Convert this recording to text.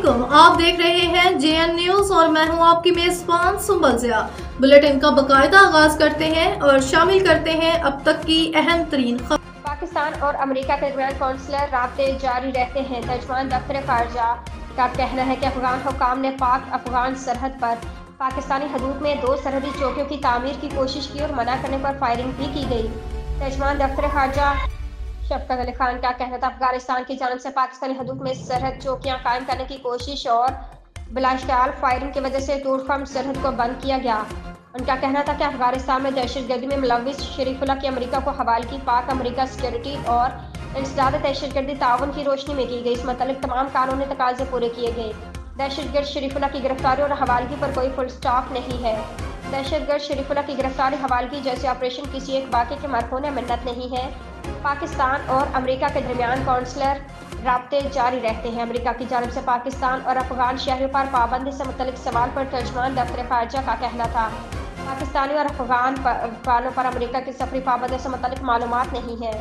अस्सलामुअलैकुम, आप देख रहे हैं जेएन न्यूज और मैं हूं आपकी मेजबान सुंबल ज़िया। बुलेटिन का बाकायदा आगाज करते हैं और शामिल करते हैं अब तक की अहम तरीन खबर। पाकिस्तान और अमेरिका के दरमियान कौंसलर राब्ते जारी रहते हैं। तर्जुमान दफ्तर खारजा का कहना है कि अफगान हुकाम ने पाक अफगान सरहद पर पाकिस्तानी हदूद में 2 सरहदी चौकियों की तामीर की कोशिश की और मना करने पर फायरिंग भी की गई। तर्जुमान दफ्तर खारजा शफकत अली खान का कहना था अफगानिस्तान की जानब से पाकिस्तानी हदूद में सरहद चौकियां कायम करने की कोशिश और बिलाश्ताल फायरिंग की वजह से टूटफम सरहद को बंद किया गया। उनका कहना था कि अफगानिस्तान में दहशतगर्दी में मुलविस शरीफुल्लाह की अमेरिका को हवाले की पाक अमेरिका सिक्योरिटी और इंसदाद दहशतगर्दी ताउन की रोशनी में की गई। इस मतलब तमाम कानूनी तकाजे पूरे किए गए। दहशतगर्द शरीफुल्लाह की गिरफ्तारी और हवालगी पर कोई फुल स्टॉप नहीं है। दहशतगर्द शरीफुल्लाह की गिरफ्तारी हवालगी जैसे ऑपरेशन किसी एक वाक़े के मरहून मिन्नत नहीं है। पाकिस्तान और अमेरिका के दरमियान कौंसलर राब्ते जारी रहते हैं। अमेरिका की जानब से पाकिस्तान और अफगान शहरों पर पाबंदी से मुतल्लिक सवाल पर तर्जुमान दफ्तर खारजा का कहना था पाकिस्तानी और अफगानों पर अमेरिका की सफरी पाबंदी से मुतल्लिक मालूमात नहीं है।